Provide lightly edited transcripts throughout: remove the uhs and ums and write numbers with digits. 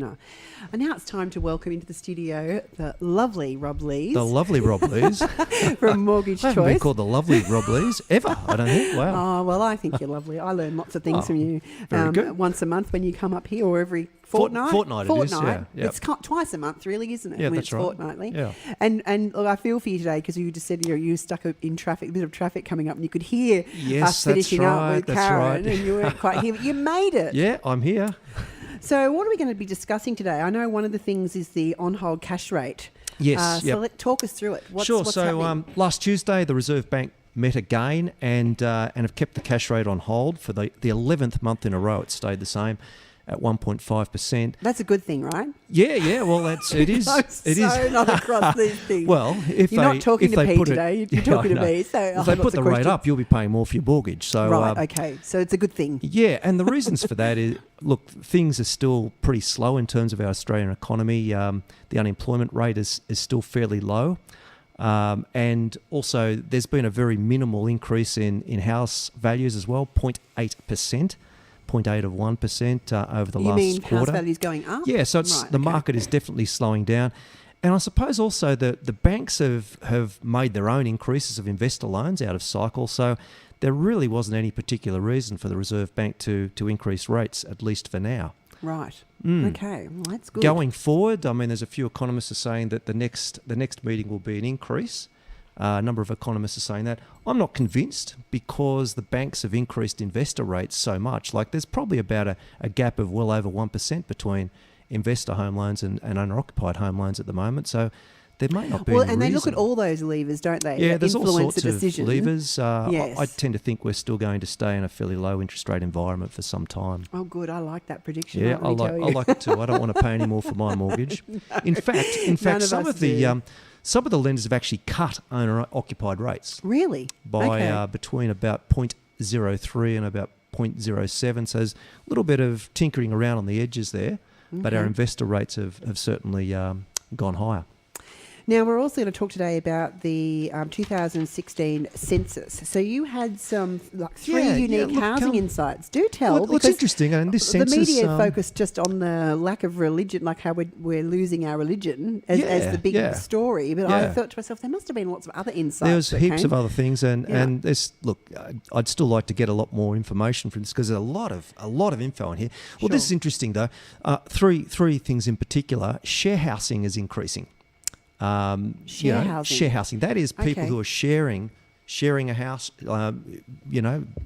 And now it's time to welcome into the studio the lovely Rob Lees. The lovely Rob Lees. From Mortgage I haven't been Choice. called the lovely Rob Lees ever, I don't think. Wow. Oh, well, I think you're lovely. I learn lots of things from you. Very good. Once a month when you come up here, or every fortnight. Fortnight it is, yeah. It's twice a month, really, isn't it? Yeah, when that's it's right. fortnightly. Yeah. And look, I feel for you today because you just said you were stuck in traffic, a bit of traffic coming up, and you could hear us finishing up with Karen, and you weren't quite here. But you made it. Yeah, I'm here. So what are we going to be discussing today? I know one of the things is the on-hold cash rate. Yes. So talk us through it. What's So happening? last Tuesday, the Reserve Bank met again and have kept the cash rate on hold for the 11th month in a row. It stayed the same at 1.5%. That's a good thing, right? Yeah. Well, it is. It is. Not across these things. Well, if you're not talking to Pete today, you're talking to me. So if they put the rate up, you'll be paying more for your mortgage. So right, okay. So it's a good thing. Yeah, and the reasons for that is, look, things are still pretty slow in terms of our Australian economy. The unemployment rate is still fairly low. And also there's been a very minimal increase in house values as well, 0.8%. 0.8 of 1% over the last quarter. You mean house values going up? Yeah, so the market is definitely slowing down. And I suppose also that the banks have made their own increases of investor loans out of cycle, so there really wasn't any particular reason for the Reserve Bank to increase rates, at least for now. Right. Okay. Well, that's good. Going forward, I mean, there's a few economists are saying that the next meeting will be an increase. A number of economists are saying that. I'm not convinced because the banks have increased investor rates so much. Like there's probably about a gap of well over 1% between investor home loans and owner-occupied home loans at the moment. So there may not be any and they reason. look at all those levers, don't they? Yeah, that there's all influence sorts the decision. of levers. Yes. I tend to think we're still going to stay in a fairly low interest rate environment for some time. Oh, good. I like that prediction. Yeah, I like it too. I don't want to pay any more for my mortgage. In fact, some of the lenders have actually cut owner-occupied rates. Really? By between about 0.03 and about 0.07. So there's a little bit of tinkering around on the edges there, but our investor rates have certainly gone higher. Now, we're also going to talk today about the 2016 census. So you had some three unique housing insights. Do tell. Well, it's interesting. And this census... The media focused just on the lack of religion, like how we're losing our religion as the big story. But I thought to myself, there must have been lots of other insights. There was heaps of other things. And there's, look, I'd still like to get a lot more information from this because there's a lot of info in here. Well, this is interesting, though. Three things in particular. Share housing is increasing. Share housing. That is people who are sharing a house.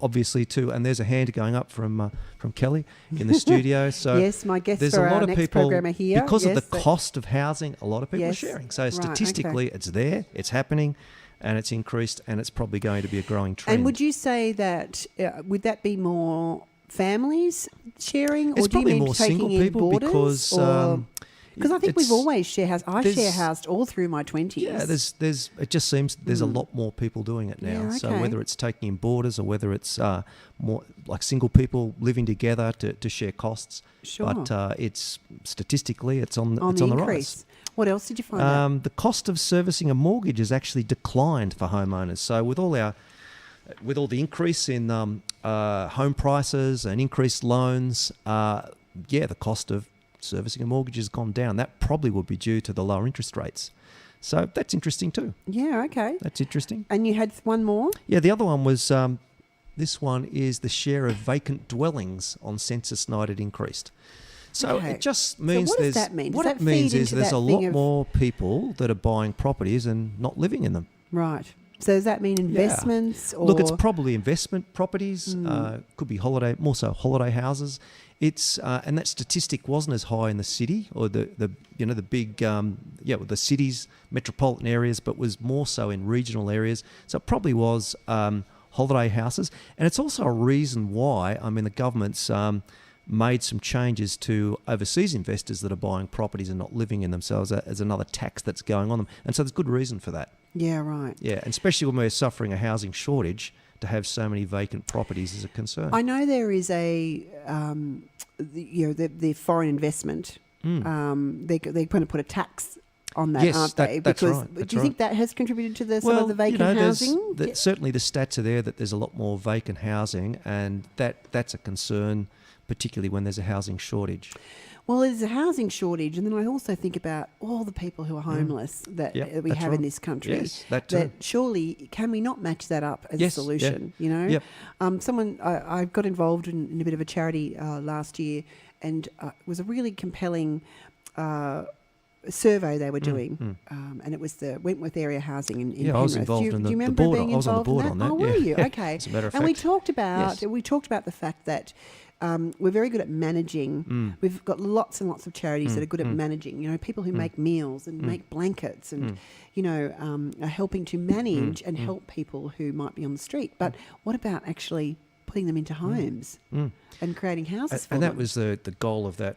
Obviously too. And there's a hand going up from Kelly in the studio. So yes, my guest there's for a lot our of next people programmer here because of the cost of housing. A lot of people are sharing. So Right, statistically, it's there, it's happening, and it's increased, and it's probably going to be a growing trend. And would you say that would that be more families sharing, or it's do you probably mean more taking single in people boarders, because I think we've always share housed. I share housed all through my 20s. Yeah, there's. It just seems there's a lot more people doing it now. Yeah, okay. So whether it's taking in boarders or whether it's more like single people living together to share costs. Sure. But it's statistically it's on the increase. rise. What else did you find out? The cost of servicing a mortgage has actually declined for homeowners. So with all the increase in home prices and increased loans, the cost of servicing a mortgage has gone down. That probably would be due to the lower interest rates. So that's interesting too. Yeah, okay. That's interesting. And you had one more? Yeah, the other one was, this one is the share of vacant dwellings on census night had increased. So it just means what does that mean? What it means is there's a lot more people that are buying properties and not living in them. Right. So does that mean investments? Or? Look, it's probably investment properties. Could be more so holiday houses. It's and that statistic wasn't as high in the city or the big the cities, metropolitan areas, but was more so in regional areas. So it probably was holiday houses, and it's also a reason why the government's made some changes to overseas investors that are buying properties and not living in them. So as another tax that's going on them, and so there's good reason for that. Yeah, right. Yeah, and especially when we're suffering a housing shortage, to have so many vacant properties is a concern. I know there is the foreign investment. They're going to put a tax on that, aren't they? That's right. Do you think that has contributed to some of the vacant housing? Certainly the stats are there that there's a lot more vacant housing, and that's a concern, particularly when there's a housing shortage. Well, there's a housing shortage, and then I also think about all the people who are homeless that Yep, we that's have right. in this country. Yes, that too. Surely, can we not match that up as Yes, a solution? yeah. You know, Yep. I got involved in a bit of a charity last year, and it was a really compelling survey they were doing, and it was the Wentworth area housing in Yeah, I was Penrith. involved Do in you the remember board. being I was on the involved in board that? on that, Oh, were yeah. you? Okay. As a matter of And we fact. talked about Yes. the fact that we're very good at managing. We've got lots and lots of charities that are good at managing. You know, people who make meals and make blankets and are helping to manage and help people who might be on the street. But what about actually putting them into homes and creating houses for And them? that was the goal of that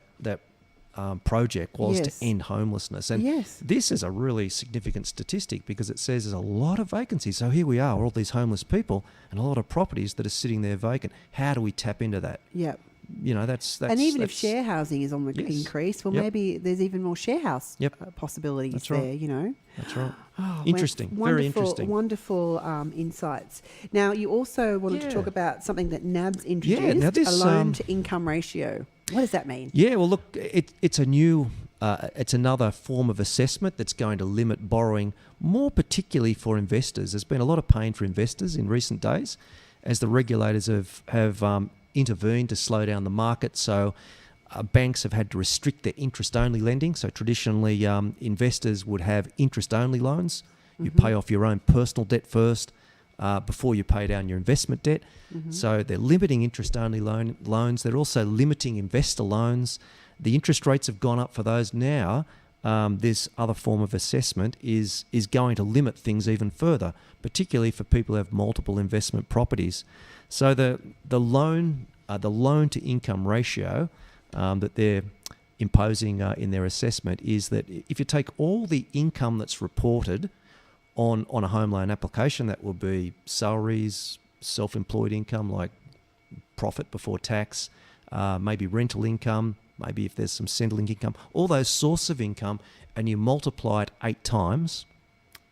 project was Yes. to end homelessness. And Yes. this is a really significant statistic because it says there's a lot of vacancies. So here we are, all these homeless people and a lot of properties that are sitting there vacant. How do we tap into that? Yeah. You know, that's And even if share housing is on the Yes. increase, well, Yep. maybe there's even more share house possibilities That's there, right. you know. That's right. Oh, Interesting. Very interesting. Wonderful insights. Now, you also wanted to Yeah. talk about something that NAB's introduced, Yeah, now this, a loan-to-income ratio. What does that mean? Yeah, well, look, it's a new, it's another form of assessment that's going to limit borrowing, more particularly for investors. There's been a lot of pain for investors in recent days as the regulators have intervened to slow down the market. So banks have had to restrict their interest-only lending. So traditionally, investors would have interest-only loans. You pay off your own personal debt first before you pay down your investment debt. So they're limiting interest-only loans. They're also limiting investor loans. The interest rates have gone up for those now. This other form of assessment is going to limit things even further, particularly for people who have multiple investment properties. So the loan to income ratio that they're imposing in their assessment is that if you take all the income that's reported on a home loan application, that will be salaries, self-employed income like profit before tax, maybe rental income, maybe if there's some Centrelink income, all those sources of income, and you multiply it 8 times.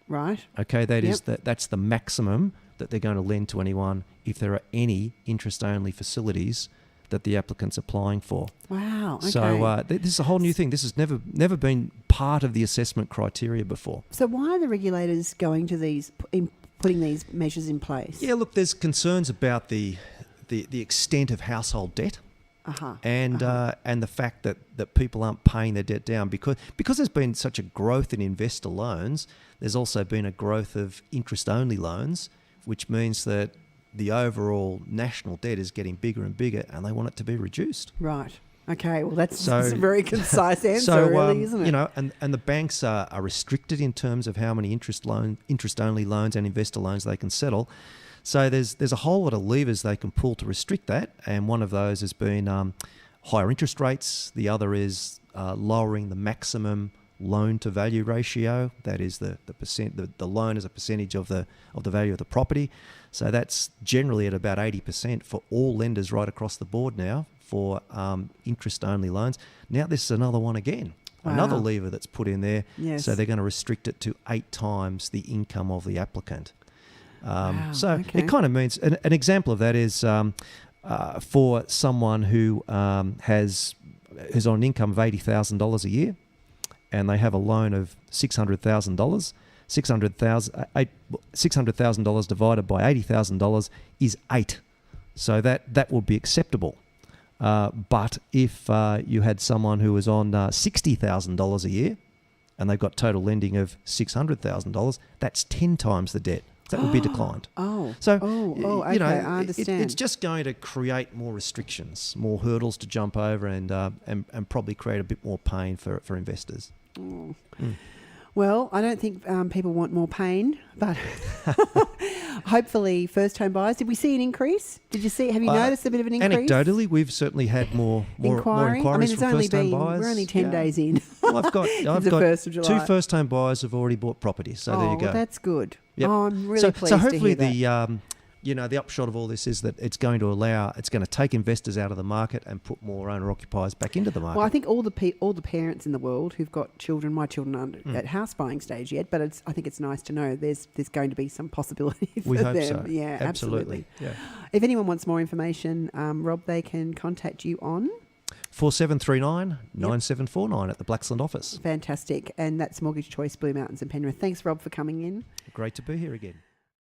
Right. Okay, that's the maximum that they're going to lend to anyone if there are any interest-only facilities that the applicant's applying for. Wow. Okay. So this is a whole new thing. This has never been part of the assessment criteria before. So why are the regulators going to putting these measures in place? Yeah, look, there's concerns about the extent of household debt. And the fact that people aren't paying their debt down because there's been such a growth in investor loans, there's also been a growth of interest-only loans, which means that the overall national debt is getting bigger and bigger, and they want it to be reduced. Right. Okay. Well, that's a very concise answer, really, isn't it? You know, and the banks are restricted in terms of how many interest-only loans and investor loans they can settle. So there's a whole lot of levers they can pull to restrict that, and one of those has been higher interest rates. The other is lowering the maximum loan to value ratio. That is the loan as a percentage of the value of the property. So that's generally at about 80% for all lenders right across the board now for interest only loans. Now this is another one again. Wow. Another lever that's put in there. Yes. So they're going to restrict it to 8 times the income of the applicant. Wow, so okay. it kind of means an example of that is for someone who who's on an income of $80,000 a year, and they have a loan of $600,000. $600,000 divided by $80,000 is 8, so that would be acceptable. But if you had someone who was on $60,000 a year, and they've got total lending of $600,000, that's 10 times the debt. That would be declined. Okay, You know, I understand. it's just going to create more restrictions, more hurdles to jump over, and probably create a bit more pain for investors. Oh. Well, I don't think people want more pain, but hopefully first home buyers. Did we see an increase? Have you noticed a bit of an increase? Anecdotally, we've certainly had more inquiries I mean, it's from only first-home buyers. we're only 10 days in. Well, I've got the 1st of July. 2 first-home buyers who've already bought properties, so there you go. Well, that's good. Yep. Oh, I'm really pleased so hopefully to hear that. the upshot of all this is that it's going to take investors out of the market and put more owner-occupiers back into the market. Well, I think all the parents in the world who've got children, my children aren't at house buying stage yet, but I think it's nice to know there's going to be some possibility for we hope them. so. Yeah, absolutely. Yeah. If anyone wants more information, Rob, they can contact you on 4739 9749 at the Blaxland office. Fantastic. And that's Mortgage Choice, Blue Mountains and Penrith. Thanks, Rob, for coming in. Great to be here again.